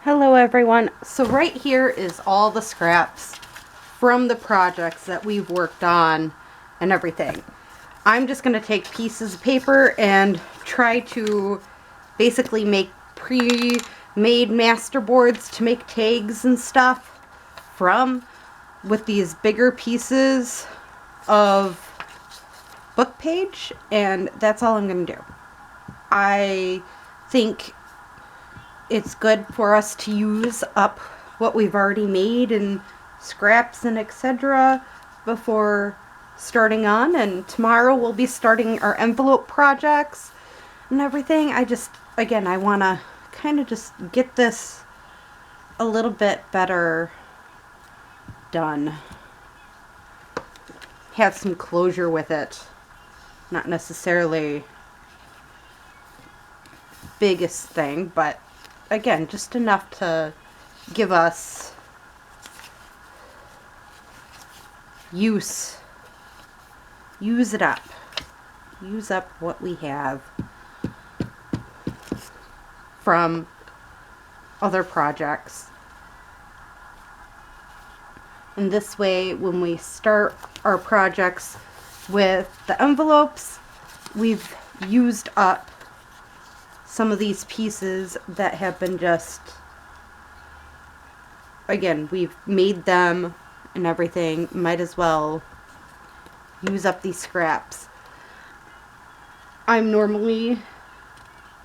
Hello everyone. So right here is all the scraps from the projects that we've worked on and everything. I'm just going to take pieces of paper and try to basically make pre-made masterboards to make tags and stuff from, with these bigger pieces of book page, and that's all I'm going to do. I think it's good for us to use up what we've already made and scraps and etc. before starting on, and tomorrow we'll be starting our envelope projects and everything. I want to kind of just get this a little bit better done. Have some closure with it. Not necessarily biggest thing, but again, just enough to give us use it up. Use up what we have from other projects. And this way, when we start our projects with the envelopes, we've used up some of these pieces that have been just, again, we've made them and everything. Might as well use up these scraps. I'm normally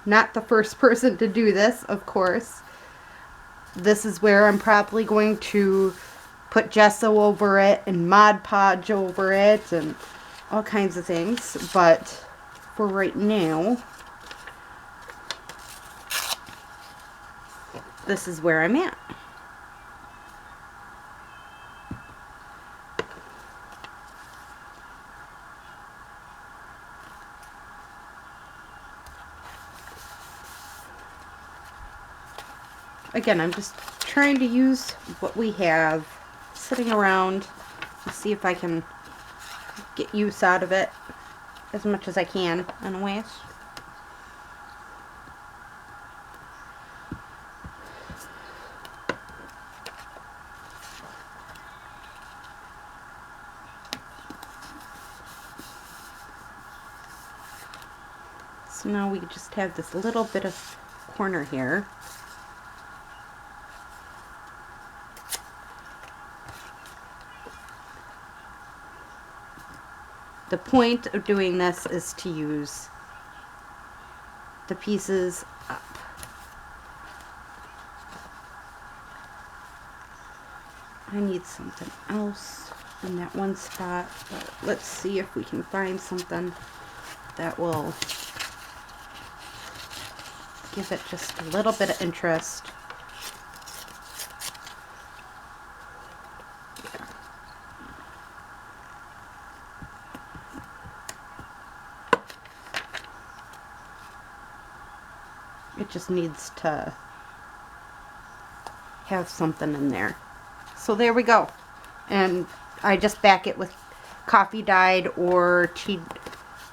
not the first person to do this, of course. This is where I'm probably going to put gesso over it and Mod Podge over it and all kinds of things, but for right now, this is where I'm at. Again, I'm just trying to use what we have sitting around and see if I can get use out of it as much as I can, anyways. So now we just have this little bit of corner here. The point of doing this is to use the pieces up. I need something else in that one spot, but let's see if we can find something that will give it just a little bit of interest. It just needs to have something in there. So there we go. And I just back it with coffee dyed or tea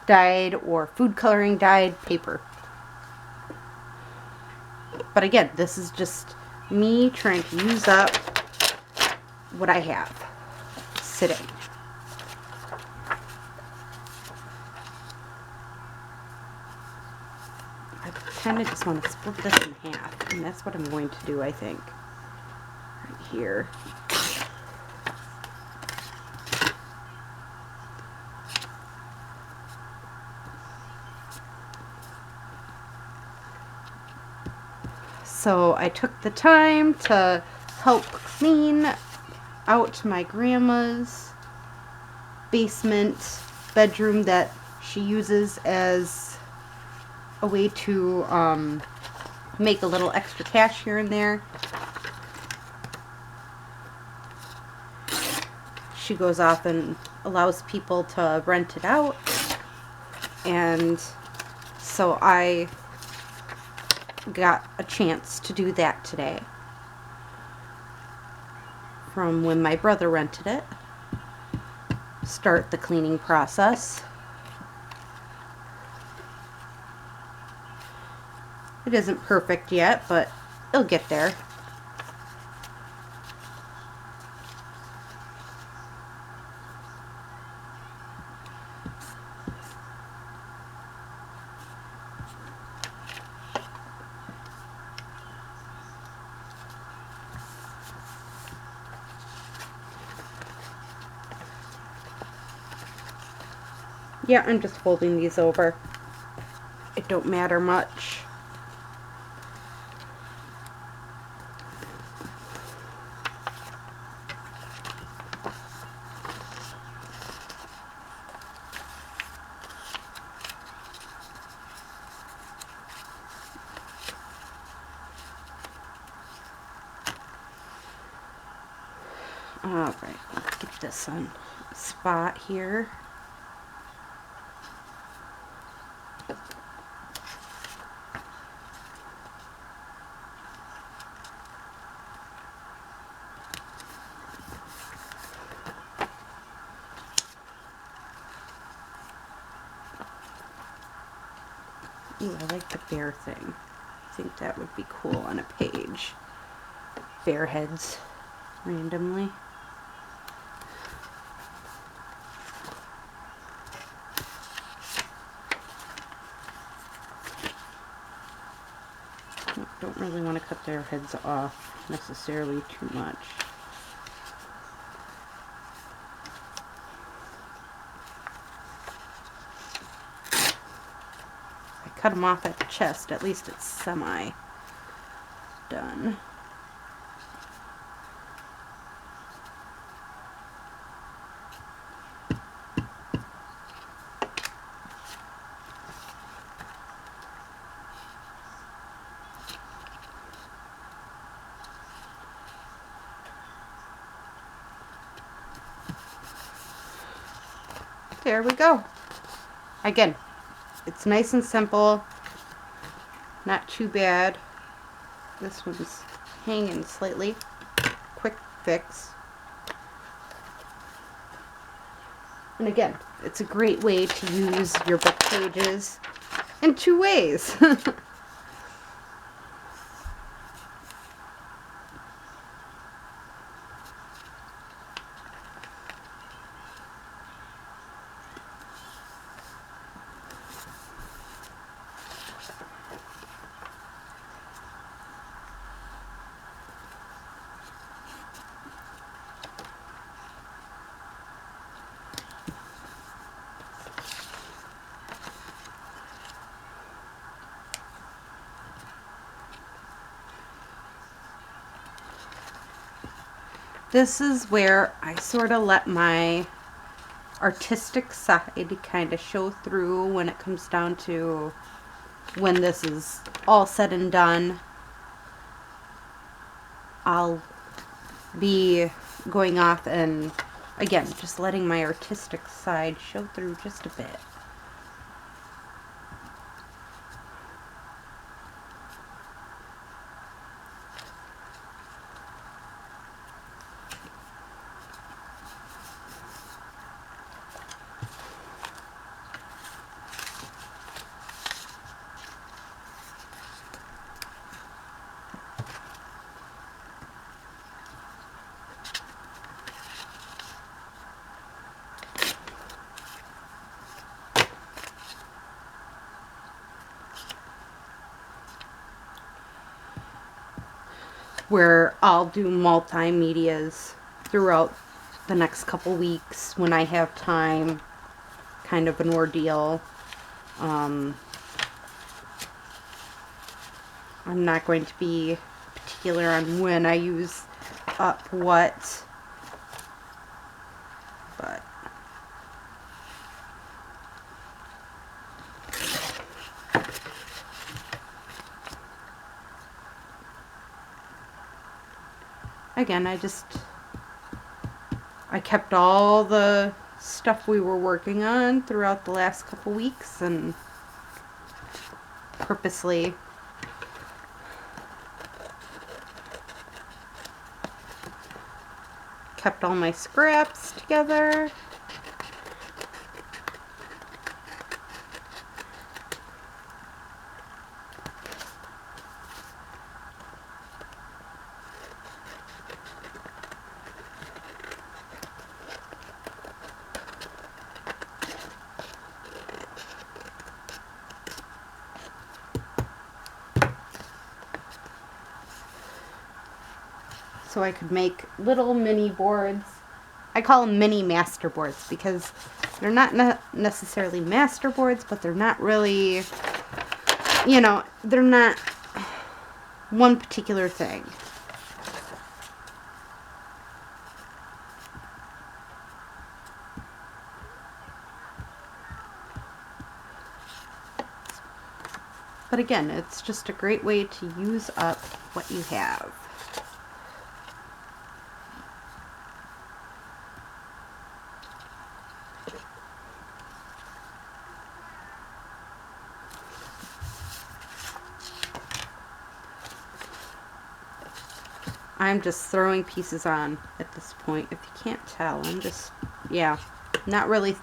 dyed or food coloring dyed paper. But again, this is just me trying to use up what I have sitting. I kind of just want to split this in half, and that's what I'm going to do, I think. Right here. So I took the time to help clean out my grandma's basement bedroom that she uses as a way to make a little extra cash here and there. She goes off and allows people to rent it out, and so I got a chance to do that today from when my brother rented it. Start the cleaning process. It isn't perfect yet, but it'll get there. Yeah, I'm just folding these over. It don't matter much. Alright, let's get this on spot here. Ooh, I like the bear thing. I think that would be cool on a page. Bear heads randomly. Don't really want to cut their heads off necessarily too much. I cut them off at the chest, at least it's semi done. There we go. Again, it's nice and simple, not too bad. This one's hanging slightly. Quick fix. And again, it's a great way to use your book pages in 2 ways. This is where I sort of let my artistic side kind of show through when it comes down to when this is all said and done. I'll be going off and, again, just letting my artistic side show through just a bit. Where I'll do multimedias throughout the next couple weeks when I have time. Kind of an ordeal. I'm not going to be particular on when I use up what, but again, I kept all the stuff we were working on throughout the last couple weeks and purposely kept all my scraps together. So I could make little mini boards. I call them mini masterboards because They're not necessarily masterboards, but they're not really, you know, they're not one particular thing. But again, it's just a great way to use up what you have. I'm just throwing pieces on at this point. If you can't tell, I'm just, yeah, not really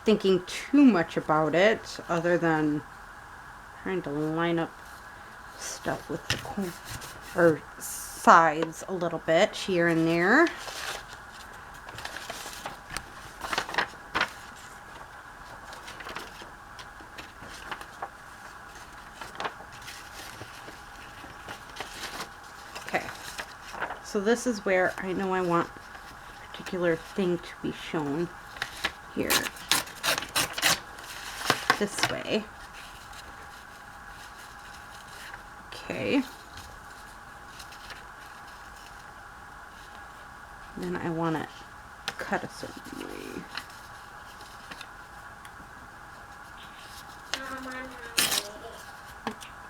thinking too much about it other than trying to line up stuff with the sides a little bit here and there. Okay, so this is where I know I want a particular thing to be shown here. This way. Okay. Then I want it cut a certain way.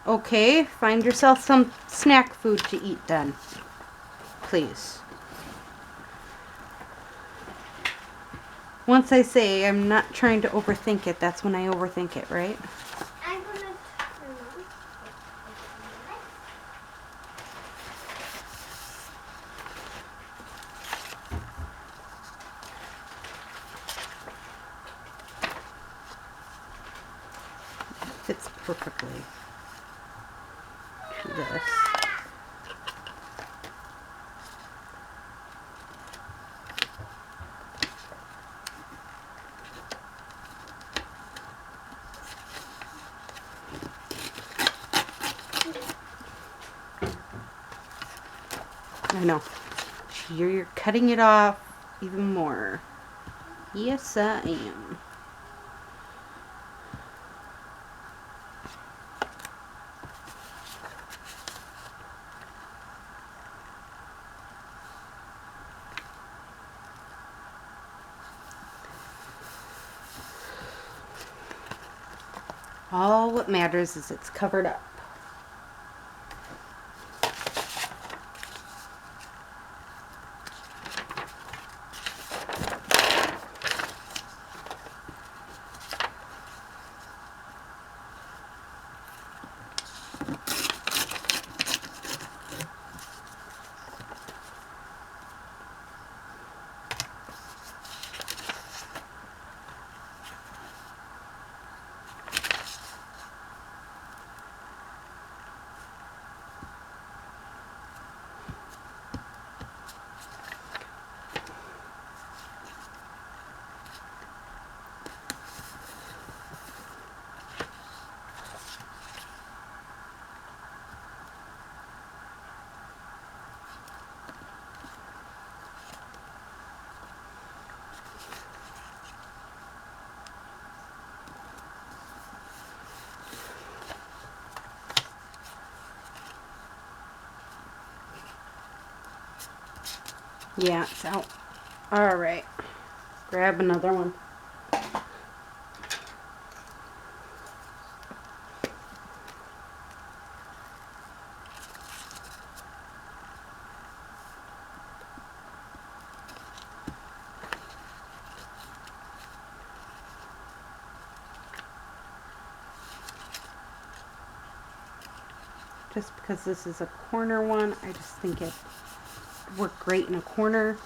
Okay, find yourself some snack food to eat then, please. Once I say I'm not trying to overthink it, that's when I overthink it, right? I'm gonna Fits perfectly to this. I know. You're cutting it off even more. Yes, I am. All what matters is it's covered up. Yeah, it's out. Alright. Grab another one. Just because this is a corner one, I just think it would work great in a corner.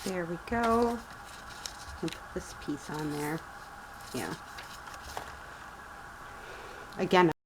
There we go. And put this piece on there. Yeah. again,